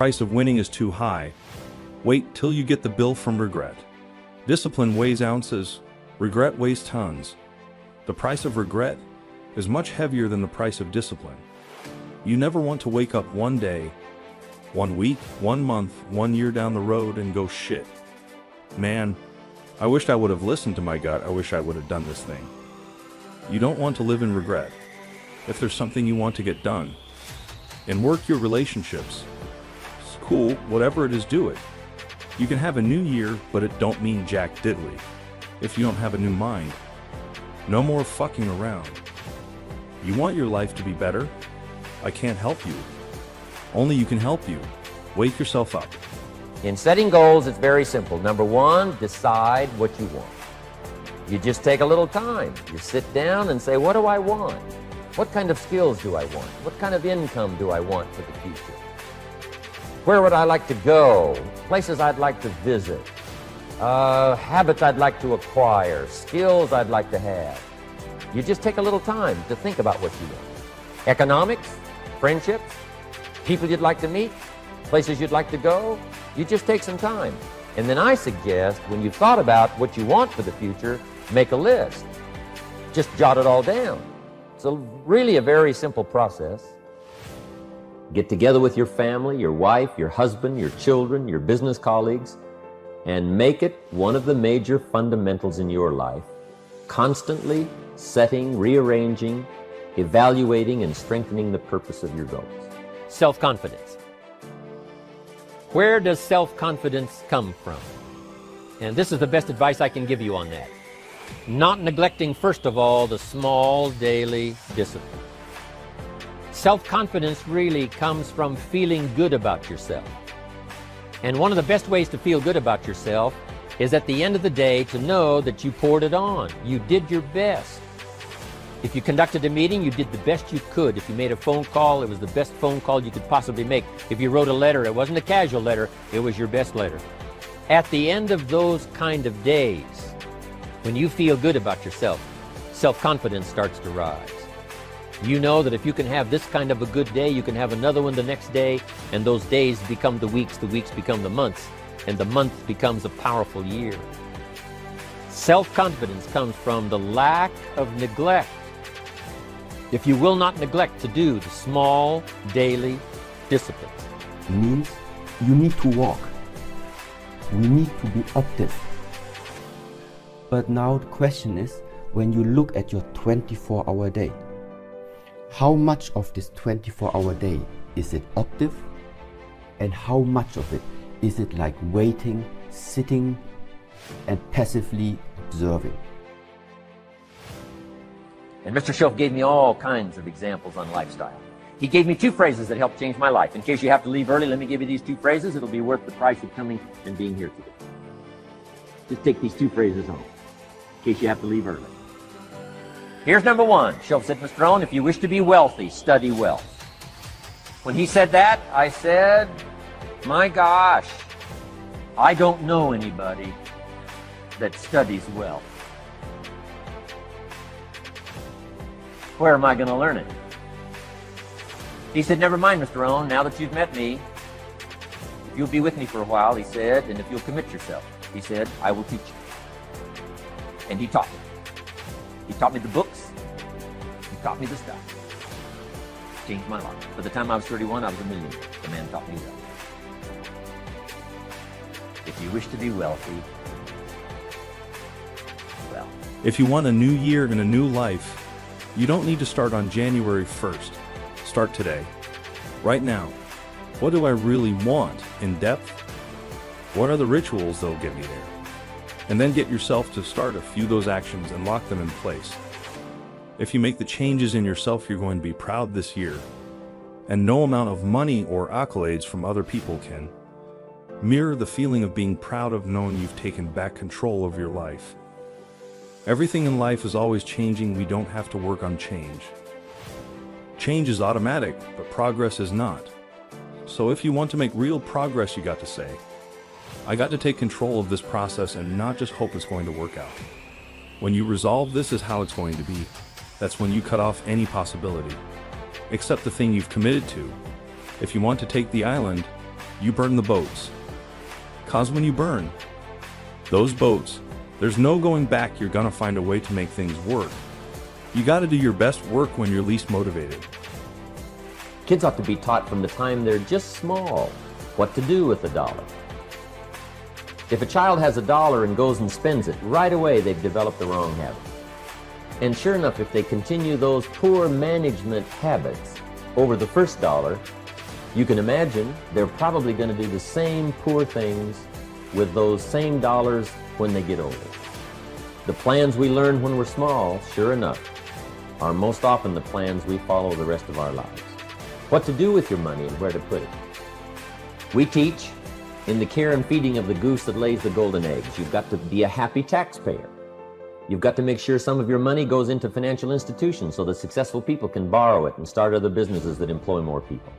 Price of winning is too high. Wait till you get the bill from regret. Discipline weighs ounces, regret weighs tons. The price of regret is much heavier than the price of discipline. You never want to wake up one day, 1 week, 1 month, 1 year down the road and go, shit, man, I wished I would have listened to my gut. I wish I would have done this thing. You don't want to live in regret. If there's something you want to get done, and work your relationships, it's cool, whatever it is, do it. You can have a new year, but it don't mean jack diddly. If you don't have a new mind, no more fucking around. You want your life to be better? I can't help you. Only you can help you. Wake yourself up. In setting goals, it's very simple. Number one, decide what you want. You just take a little time. You sit down and say, what do I want? What kind of skills do I want? What kind of income do I want for the future? Where would I like to go? Places I'd like to visit. Habits I'd like to acquire. Skills I'd like to have. You just take a little time to think about what you want. Economics, friendships, people you'd like to meet, places you'd like to go. You just take some time. And then I suggest, when you've thought about what you want for the future, make a list. Just jot it all down. It's really a very simple process. Get together with your family, your wife, your husband, your children, your business colleagues, and make it one of the major fundamentals in your life. Constantly setting, rearranging, evaluating, and strengthening the purpose of your goals. Self-confidence. Where does self-confidence come from? And this is the best advice I can give you on that. Not neglecting, first of all, the small daily discipline. Self-confidence really comes from feeling good about yourself. And one of the best ways to feel good about yourself is at the end of the day to know that you poured it on. You did your best. If you conducted a meeting, you did the best you could. If you made a phone call, it was the best phone call you could possibly make. If you wrote a letter, it wasn't a casual letter, it was your best letter. At the end of those kind of days, when you feel good about yourself, self-confidence starts to rise. You know that if you can have this kind of a good day, you can have another one the next day, and those days become the weeks become the months, and the month becomes a powerful year. Self-confidence comes from the lack of neglect. If you will not neglect to do the small daily disciplines. Means you need to walk. We need to be active. But now the question is, when you look at your 24-hour day, how much of this 24-hour day is it active, and how much of it is it like waiting, sitting, and passively observing? And Mr. Shelf gave me all kinds of examples on lifestyle. He gave me 2 phrases that helped change my life. In case you have to leave early, let me give you these 2 phrases. It'll be worth the price of coming and being here today. Just take these 2 phrases home, in case you have to leave early. Here's number 1. Shelf said, Mr. Owen, if you wish to be wealthy, study wealth. When he said that, I said, my gosh, I don't know anybody that studies wealth. Where am I going to learn it? He said, never mind, Mr. Owen, now that you've met me, if you'll be with me for a while, he said, and if you'll commit yourself, he said, I will teach you. And he taught me. He taught me the books. He taught me the stuff. Changed my life. By the time I was 31, I was a millionaire. The man taught me that. If you wish to be wealthy, well. If you want a new year and a new life, you don't need to start on January 1st. Start today. Right now. What do I really want in depth? What are the rituals that'll get me there? And then get yourself to start a few of those actions and lock them in place. If you make the changes in yourself, you're going to be proud this year. And no amount of money or accolades from other people can mirror the feeling of being proud of knowing you've taken back control of your life. Everything in life is always changing. We don't have to work on change. Change is automatic, but progress is not. So if you want to make real progress, you got to say, I got to take control of this process and not just hope it's going to work out. When you resolve this is how it's going to be, that's when you cut off any possibility, except the thing you've committed to. If you want to take the island, you burn the boats. 'Cause when you burn those boats, there's no going back. You're gonna find a way to make things work. You gotta do your best work when you're least motivated. Kids ought to be taught from the time they're just small what to do with a dollar. If a child has a dollar and goes and spends it, right away they've developed the wrong habit. And sure enough, if they continue those poor management habits over the first dollar, you can imagine they're probably going to do the same poor things with those same dollars when they get older. The plans we learn when we're small, sure enough, are most often the plans we follow the rest of our lives. What to do with your money and where to put it. We teach in the care and feeding of the goose that lays the golden eggs. You've got to be a happy taxpayer. You've got to make sure some of your money goes into financial institutions so that successful people can borrow it and start other businesses that employ more people.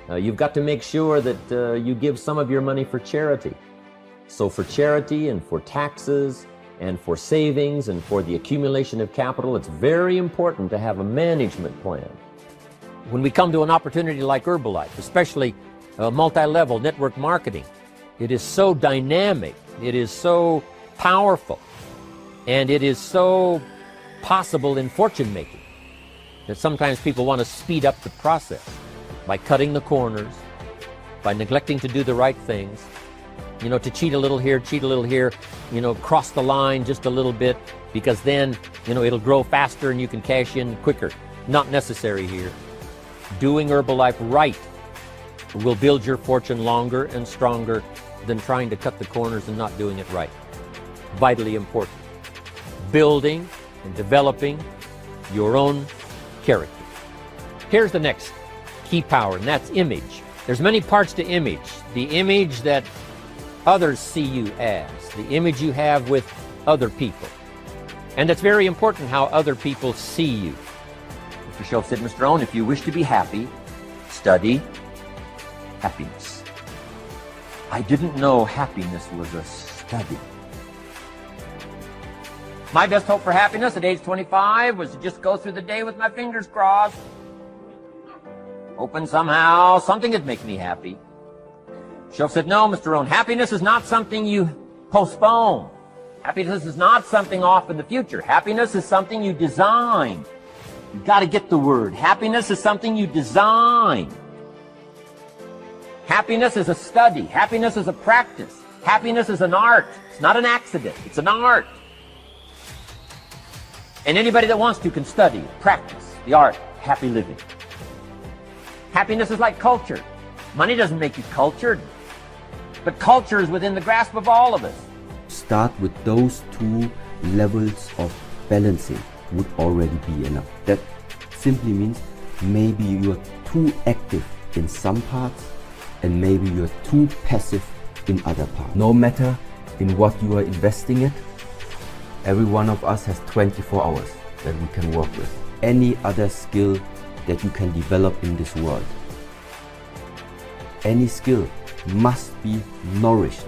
You've got to make sure that you give some of your money for charity. So for charity and for taxes and for savings and for the accumulation of capital, it's very important to have a management plan. When we come to an opportunity like Herbalife, especially multi-level network marketing, it is so dynamic, it is so powerful, and it is so possible in fortune making that sometimes people want to speed up the process by cutting the corners, by neglecting to do the right things, to cheat a little here, cross the line just a little bit, because then, it'll grow faster and you can cash in quicker. Not necessary here. Doing Herbalife right will build your fortune longer and stronger than trying to cut the corners and not doing it right. Vitally important. Building and developing your own character. Here's the next key power, and that's image. There's many parts to image. The image that others see you as, the image you have with other people. And it's very important how other people see you. Mr. Schultz said, Mr. Owen, if you wish to be happy, study happiness. I didn't know happiness was a study. My best hope for happiness at age 25 was to just go through the day with my fingers crossed, hoping somehow something would make me happy. Schultz said, no, Mr. Owen, happiness is not something you postpone. Happiness is not something off in the future. Happiness is something you design. You've got to get the word. Happiness is something you design. Happiness is a study. Happiness is a practice. Happiness is an art. It's not an accident. It's an art. And anybody that wants to can study, practice the art, happy living. Happiness is like culture. Money doesn't make you cultured, but culture is within the grasp of all of us. Start with those two levels of balancing would already be enough. That simply means maybe you're too active in some parts and maybe you're too passive in other parts. No matter in what you are investing it, every one of us has 24 hours that we can work with. Any other skill that you can develop in this world, any skill must be nourished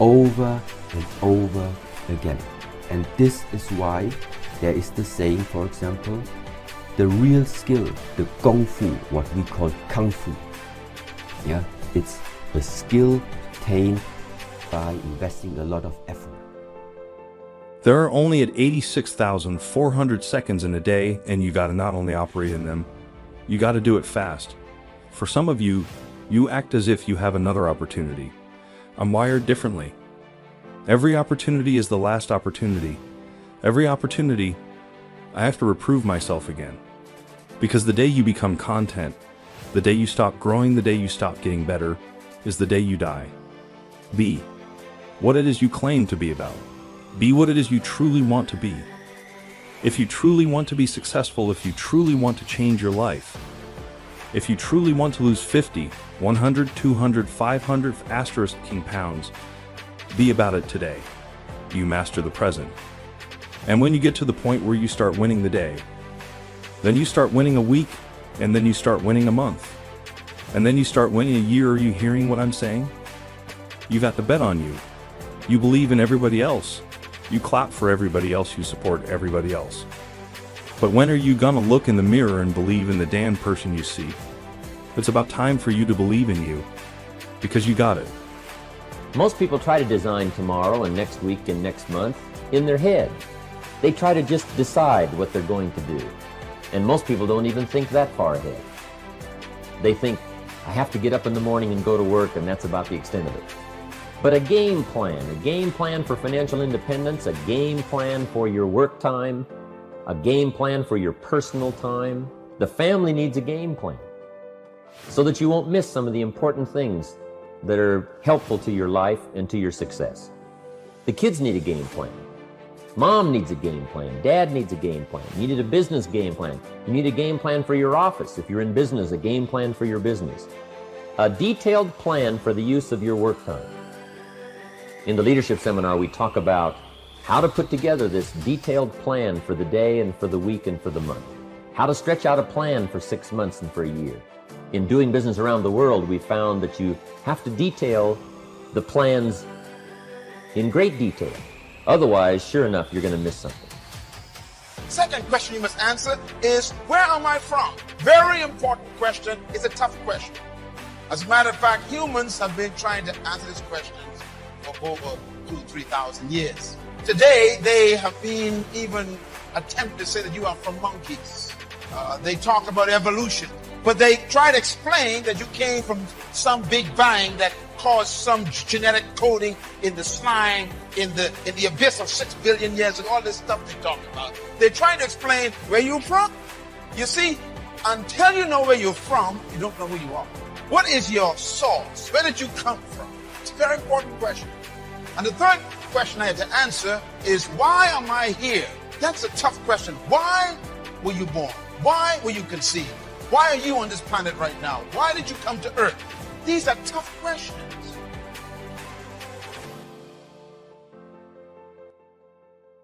over and over again. And this is why there is the saying, for example, the real skill, the Kung Fu, what we call Kung Fu. Yeah, it's a skill attained by investing a lot of effort. There are only at 86,400 seconds in a day, and you gotta not only operate in them, you gotta do it fast. For some of you, you act as if you have another opportunity. I'm wired differently. Every opportunity is the last opportunity. Every opportunity, I have to reprove myself again. Because the day you become content, the day you stop growing, the day you stop getting better, is the day you die. Be what it is you claim to be about. Be what it is you truly want to be. If you truly want to be successful, if you truly want to change your life, if you truly want to lose 50, 100, 200, 500 asterisk pounds, be about it today. You master the present. And when you get to the point where you start winning the day, then you start winning a week, and then you start winning a month, and then you start winning a year. Are you hearing what I'm saying? You got the bet on you. You believe in everybody else. You clap for everybody else. You support everybody else. But when are you gonna look in the mirror and believe in the damn person you see? It's about time for you to believe in you. because you got it. Most people try to design tomorrow and next week and next month in their head. They try to just decide what they're going to do. And most people don't even think that far ahead. They think, I have to get up in the morning and go to work, and that's about the extent of it. But a game plan for financial independence, a game plan for your work time, a game plan for your personal time. The family needs a game plan so that you won't miss some of the important things that are helpful to your life and to your success. The kids need a game plan. Mom needs a game plan. Dad needs a game plan. You need a business game plan. You need a game plan for your office. If you're in business, a game plan for your business. A detailed plan for the use of your work time. In the leadership seminar, we talk about how to put together this detailed plan for the day and for the week and for the month. How to stretch out a plan for 6 months and for a year. In doing business around the world, we found that you have to detail the plans in great detail. Otherwise, sure enough, you're going to miss something. Second question you must answer is, where am I from? Very important question. It's a tough question. As a matter of fact, humans have been trying to answer this question for over 2,000 to 3,000 years. Today, they have been even attempted to say that you are from monkeys. They talk about evolution, but they try to explain that you came from some big bang that caused some genetic coding in the slime, in the abyss of 6 billion years, and all this stuff they talk about. They're trying to explain where you're from. You see, until you know where you're from, you don't know who you are. What is your source? Where did you come from? It's a very important question. And the third question I have to answer is, why am I here? That's a tough question. Why were you born? Why were you conceived? Why are you on this planet right now? Why did you come to Earth? These are tough questions.